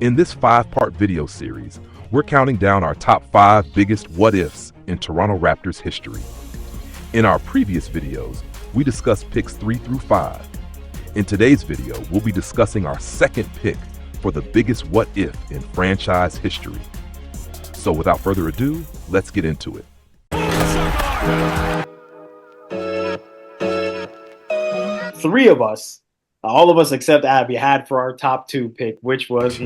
In this 5-part video series, we're counting down our top 5 biggest what-ifs in Toronto Raptors history. In our previous videos, we discussed picks 3 through 5. In today's video, we'll be discussing our second pick for the biggest what-if in franchise history. So without further ado, let's get into it. Three of us, all of us except Abby, had for our top 2 pick, which was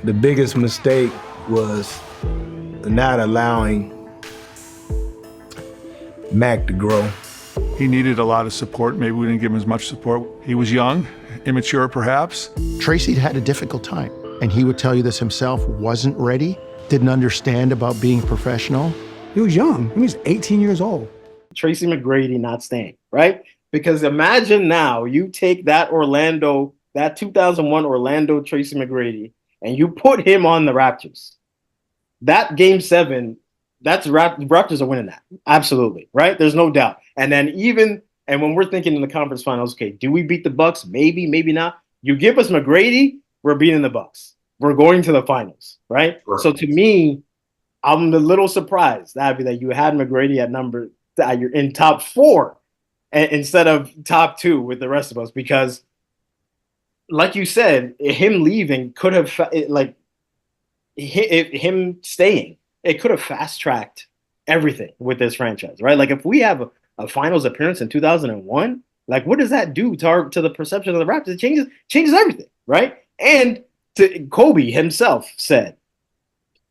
the biggest mistake was not allowing Mac to grow. He needed a lot of support. Maybe we didn't give him as much support. He was young, immature perhaps. Tracy had a difficult time, and he would tell you this himself, wasn't ready, didn't understand about being professional. He was young. He was 18 years old. Tracy McGrady not staying, right? Because imagine now you take that 2001 Orlando Tracy McGrady, and you put him on the Raptors. That game 7, Raptors are winning that. Absolutely, right? There's no doubt. And then when we're thinking in the conference finals, okay, do we beat the Bucks? Maybe, maybe not. You give us McGrady, we're beating the Bucks. We're going to the finals, right? So to me, I'm a little surprised, Abby, that you had McGrady you're in top 4 instead of top 2 with the rest of us, because like you said, him leaving could have him staying, it could have fast-tracked everything with this franchise, right? Like if we have a finals appearance in 2001, like what does that do to the perception of the Raptors? It changes everything, right? And Kobe himself said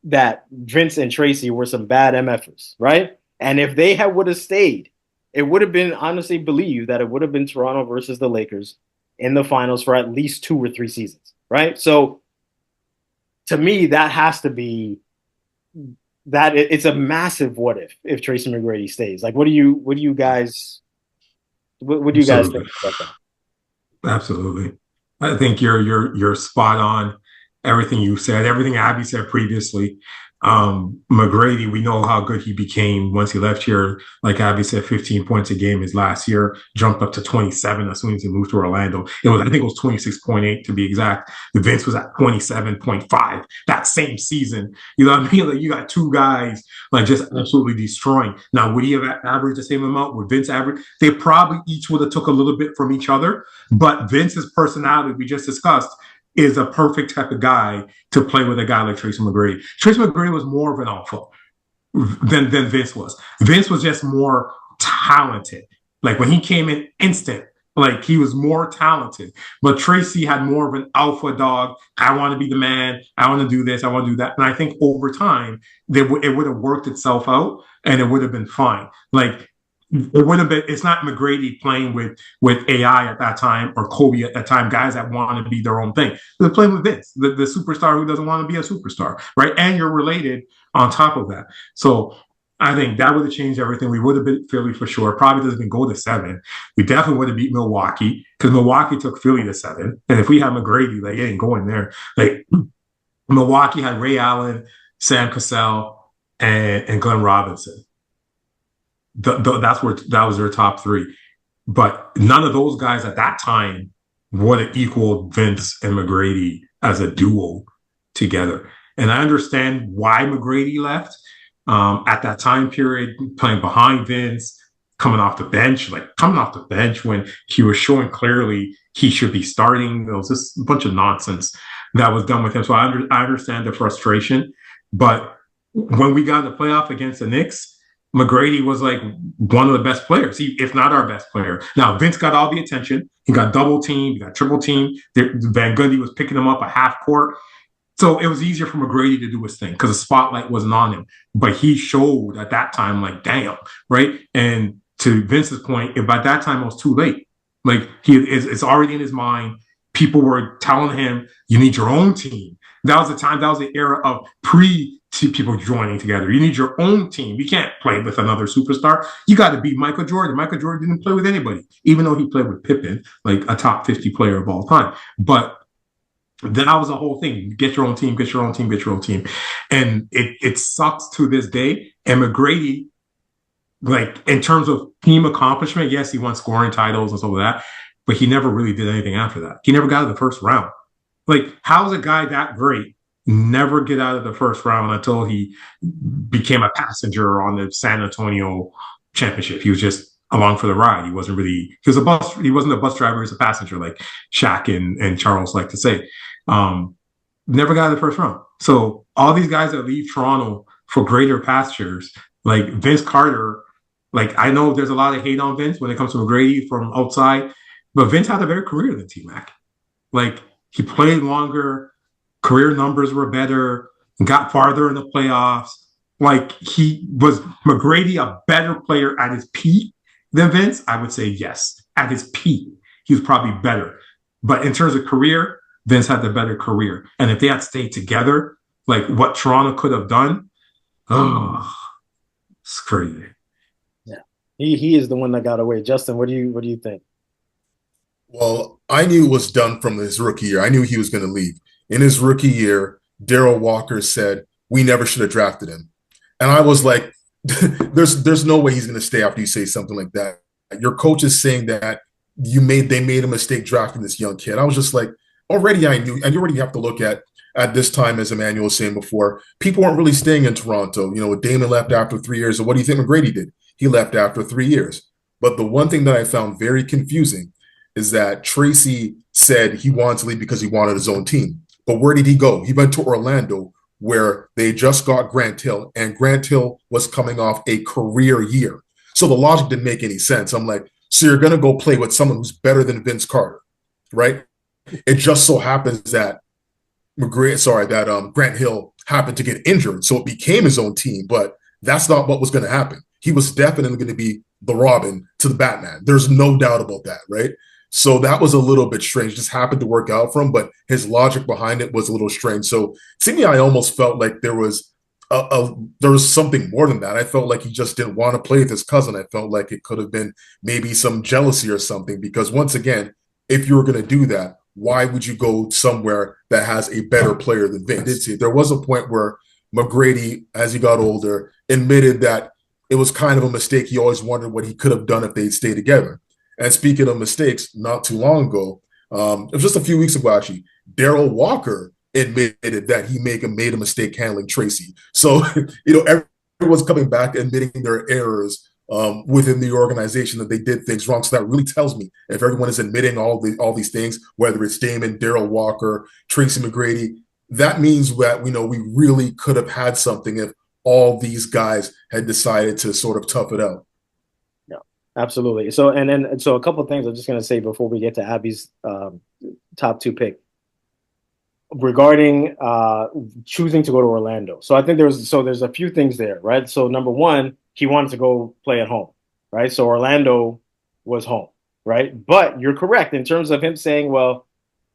that Vince and Tracy were some bad MFers, right? And if they would have stayed, it would have been honestly believed that it would have been Toronto versus the Lakers in the finals for at least 2 or 3 seasons, right? So to me, that has to be that it's a massive what if Tracy McGrady stays. Like, what do you guys think about that? Absolutely. I think you're spot on. Everything you said, everything Abby said previously. McGrady, we know how good he became once he left here. Like Abby said, 15 points a game his last year, jumped up to 27 as soon as he moved to Orlando. I think it was 26.8 to be exact. Vince was at 27.5 that same season. You know what I mean? Like you got 2 guys like just absolutely destroying. Now, would he have averaged the same amount? Would Vince average? They probably each would have took a little bit from each other, but Vince's personality, we just discussed, is a perfect type of guy to play with a guy like Tracy McGrady. Tracy McGrady was more of an alpha than Vince was. Vince was just more talented. Like when he came in instant, like he was more talented. But Tracy had more of an alpha dog. I want to be the man. I want to do this. I want to do that. And I think over time, it would have worked itself out and it would have been fine. Like, it would have been. It's not McGrady playing with AI at that time or Kobe at that time, guys that want to be their own thing. They're playing with Vince, the superstar who doesn't want to be a superstar, right? And you're related on top of that. So I think that would have changed everything. We would have beat Philly for sure. Probably doesn't even go to 7. We definitely would have beat Milwaukee because Milwaukee took Philly to 7. And if we had McGrady, like it ain't going there. Like Milwaukee had Ray Allen, Sam Cassell, and Glenn Robinson. That was their top 3, but none of those guys at that time would have equaled Vince and McGrady as a duo together. And I understand why McGrady left at that time period, playing behind Vince, coming off the bench when he was showing clearly he should be starting. There was just a bunch of nonsense that was done with him. So I understand the frustration, but when we got in the playoff against the Knicks, McGrady was like one of the best players, if not our best player. Now, Vince got all the attention. He got double teamed, he got triple teamed. Van Gundy was picking him up at half court. So it was easier for McGrady to do his thing because the spotlight wasn't on him. But he showed at that time, like, damn, right? And to Vince's point, if by that time it was too late, like it's already in his mind. People were telling him, you need your own team. That was the era of people joining together. You need your own team. You can't play with another superstar. You got to beat Michael Jordan. Michael Jordan didn't play with anybody, even though he played with Pippen, like a top 50 player of all time. But that was the whole thing. Get your own team, get your own team, get your own team. And it sucks to this day. And McGrady, like in terms of team accomplishment, yes, he won scoring titles and stuff like that, but he never really did anything after that. He never got to the first round. Like, how is a guy that great never get out of the first round until he became a passenger on the San Antonio championship. He was just along for the ride. He wasn't a bus driver, he was a passenger, like Shaq and Charles like to say. Never got out of the first round. So all these guys that leave Toronto for greater pastures, like Vince Carter, like I know there's a lot of hate on Vince when it comes to McGrady from outside, but Vince had a better career than T-Mac. Like he played longer, career numbers were better, got farther in the playoffs. Like was McGrady a better player at his peak than Vince? I would say yes. At his peak, he was probably better. But in terms of career, Vince had the better career. And if they had stayed together, like what Toronto could have done, it's crazy. Yeah. He is the one that got away. Justin, what do you think? Well, I knew it was done from his rookie year. I knew he was going to leave. In his rookie year, Darrell Walker said, we never should have drafted him. And I was like, there's no way he's going to stay after you say something like that. Your coach is saying that they made a mistake drafting this young kid. I was just like, already I knew, and you already have to look at this time, as Emmanuel was saying before, people weren't really staying in Toronto. You know, Damon left after 3 years. So what do you think McGrady did? He left after 3 years. But the one thing that I found very confusing is that Tracy said he wanted to leave because he wanted his own team. But where did he go? He went to Orlando, where they just got Grant Hill, and Grant Hill was coming off a career year. So the logic didn't make any sense. I'm like, so you're going to go play with someone who's better than Vince Carter, right? It just so happens that Grant Hill happened to get injured, so it became his own team, but that's not what was going to happen. He was definitely going to be the Robin to the Batman. There's no doubt about that, right? So that was a little bit strange. Just happened to work out for him, but his logic behind it was a little strange. So to me, I almost felt like there was something more than that. I felt like he just didn't want to play with his cousin. I felt like it could have been maybe some jealousy or something, because once again, if you were going to do that, why would you go somewhere that has a better player than Vince? There was a point where McGrady, as he got older, admitted that it was kind of a mistake. He always wondered what he could have done if they'd stayed together. And speaking of mistakes, not too long ago, it was just a few weeks ago, actually, Darrell Walker admitted that he made a mistake handling Tracy. So, everyone's coming back admitting their errors within the organization, that they did things wrong. So that really tells me, if everyone is admitting all these things, whether it's Damon, Darrell Walker, Tracy McGrady, that means that we really could have had something if all these guys had decided to sort of tough it out. Yeah, absolutely. So a couple of things I'm just going to say before we get to Abby's top two pick regarding choosing to go to Orlando. So I think there's a few things there, right? So number one, he wanted to go play at home, right? So Orlando was home, right? But you're correct in terms of him saying, well,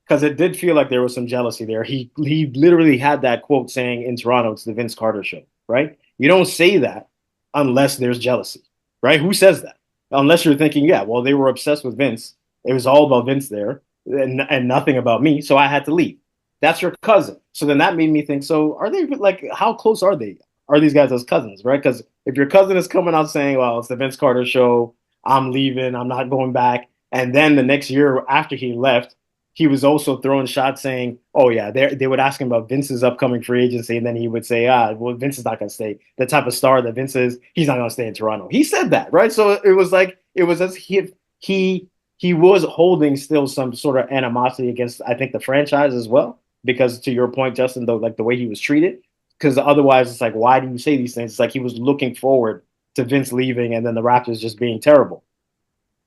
because it did feel like there was some jealousy there. He literally had that quote saying in Toronto, it's the Vince Carter show, right? You don't say that unless there's jealousy, right? Who says that? Unless you're thinking, yeah, well, they were obsessed with Vince. It was all about Vince there and nothing about me, so I had to leave. That's your cousin. So then that made me think, so are they, like, how close are they? Are these guys as cousins, right? Because if your cousin is coming out saying, well, it's the Vince Carter show, I'm leaving, I'm not going back, and then the next year after he left, he was also throwing shots saying, oh, yeah, they would ask him about Vince's upcoming free agency, and then he would say, well, Vince is not going to stay. The type of star that Vince is, he's not going to stay in Toronto. He said that, right? So it was as if he was holding still some sort of animosity against, I think, the franchise as well, because to your point, Justin, though, like the way he was treated, because otherwise it's like, why do you say these things? It's like he was looking forward to Vince leaving and then the Raptors just being terrible.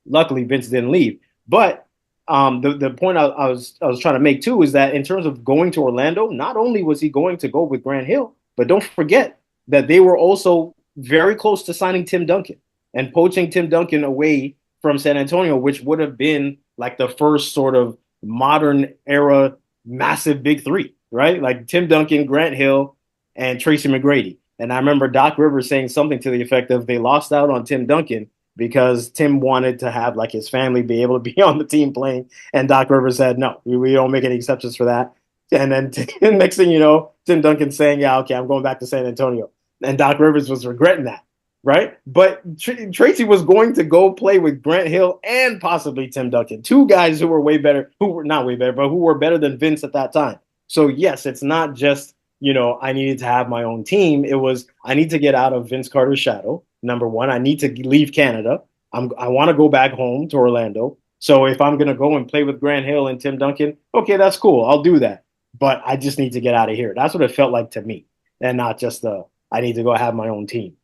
Luckily, Vince didn't leave. But the point I was trying to make, too, is that in terms of going to Orlando, not only was he going to go with Grant Hill, but don't forget that they were also very close to signing Tim Duncan and poaching Tim Duncan away from San Antonio, which would have been like the first sort of modern era massive big three, right? Like Tim Duncan, Grant Hill, and Tracy McGrady. And I remember Doc Rivers saying something to the effect of they lost out on Tim Duncan because Tim wanted to have like his family be able to be on the team playing. And Doc Rivers said, no, we don't make any exceptions for that. And then next thing you know, Tim Duncan saying, yeah, okay, I'm going back to San Antonio. And Doc Rivers was regretting that, right? But Tracy was going to go play with Grant Hill and possibly Tim Duncan, two guys who were not way better, but who were better than Vince at that time. So yes, it's not just I needed to have my own team. It was, I need to get out of Vince Carter's shadow. Number one, I need to leave Canada. I want to go back home to Orlando. So if I'm going to go and play with Grant Hill and Tim Duncan, okay, that's cool. I'll do that. But I just need to get out of here. That's what it felt like to me, and not just I need to go have my own team.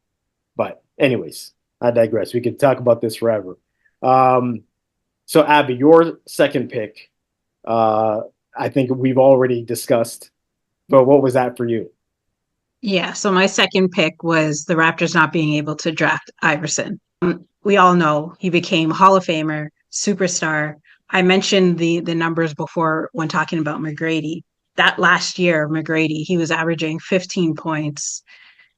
But anyways, I digress. We could talk about this forever. So Abby, your second pick, I think we've already discussed, but what was that for you? Yeah, so my second pick was the Raptors not being able to draft Iverson. We all know he became Hall of Famer, superstar. I mentioned the numbers before when talking about McGrady. That last year, McGrady, he was averaging 15 points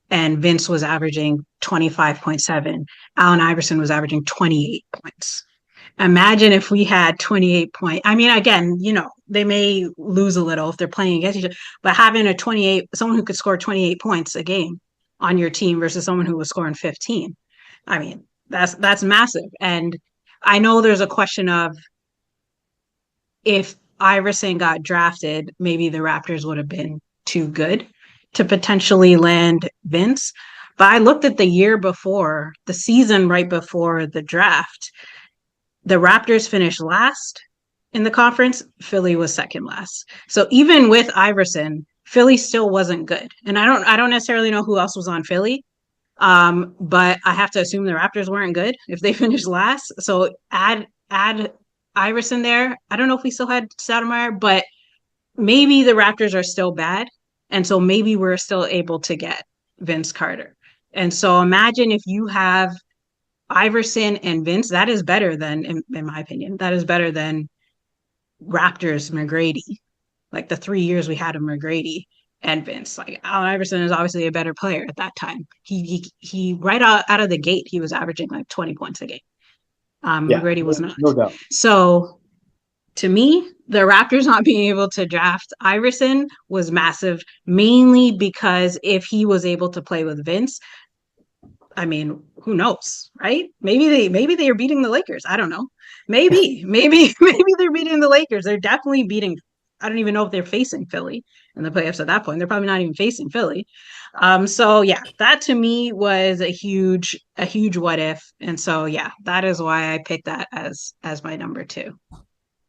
and Vince was averaging 25.7. Allen Iverson was averaging 28 points. Imagine if we had 28 points. I mean, again, they may lose a little if they're playing against each other, but having someone who could score 28 points a game on your team versus someone who was scoring 15. I mean, that's massive. And I know there's a question of if Iverson got drafted, maybe the Raptors would have been too good to potentially land Vince. But I looked at the year before, the season right before the draft. The Raptors finished last in the conference. Philly was second last. So even with Iverson, Philly still wasn't good. And I don't necessarily know who else was on Philly. But I have to assume the Raptors weren't good if they finished last. So add Iverson there. I don't know if we still had Stoudemire, but maybe the Raptors are still bad. And so maybe we're still able to get Vince Carter. And so imagine if you have Iverson and Vince, that is better than, in my opinion, that is better than Raptors McGrady. Like the 3 years we had of McGrady and Vince. Like Allen Iverson is obviously a better player at that time. He right out of the gate, he was averaging like 20 points a game. McGrady was not. No doubt. So to me, the Raptors not being able to draft Iverson was massive, mainly because if he was able to play with Vince, I mean, who knows, right? Maybe they are beating the Lakers. I don't know. Maybe they're beating the Lakers. They're definitely beating. I don't even know if they're facing Philly in the playoffs at that point. They're probably not even facing Philly. So yeah, that to me was a huge what if. And so yeah, that is why I picked that as my number 2.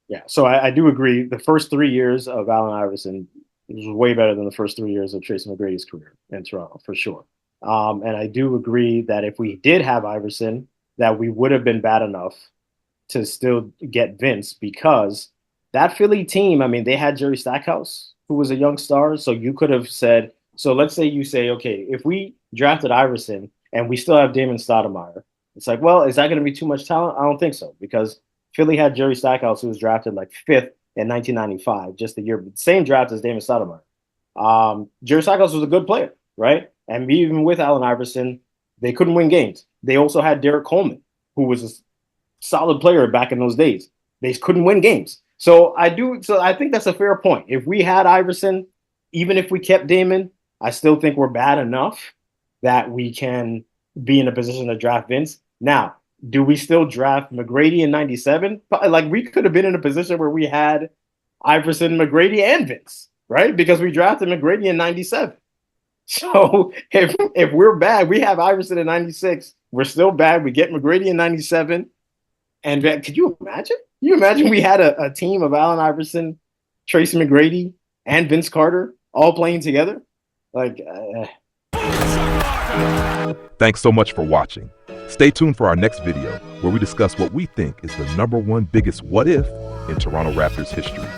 Yeah, so I do agree. The first 3 years of Allen Iverson was way better than the first 3 years of Tracy McGrady's career in Toronto, for sure. And I do agree that if we did have Iverson, that we would have been bad enough to still get Vince, because that Philly team, I mean, they had Jerry Stackhouse, who was a young star. So you could have said, so let's say you say, okay, if we drafted Iverson and we still have Damon Stoudemire, it's like, well, is that going to be too much talent? I don't think so, because Philly had Jerry Stackhouse, who was drafted like 5th in 1995, just the year, same draft as Damon Stoudemire. Jerry Stackhouse was a good player, right? And even with Allen Iverson, they couldn't win games. They also had Derek Coleman, who was a solid player back in those days. They couldn't win games. So I think that's a fair point. If we had Iverson, even if we kept Damon, I still think we're bad enough that we can be in a position to draft Vince. Now, do we still draft McGrady in 97? Like, we could have been in a position where we had Iverson, McGrady, and Vince, right? Because we drafted McGrady in 97. So if we're bad, we have Iverson in 96. We're still bad. We get McGrady in 97. And could you imagine? Can you imagine we had a team of Allen Iverson, Tracy McGrady, and Vince Carter all playing together? Like, Thanks so much for watching. Stay tuned for our next video, where we discuss what we think is the #1 biggest what if in Toronto Raptors history.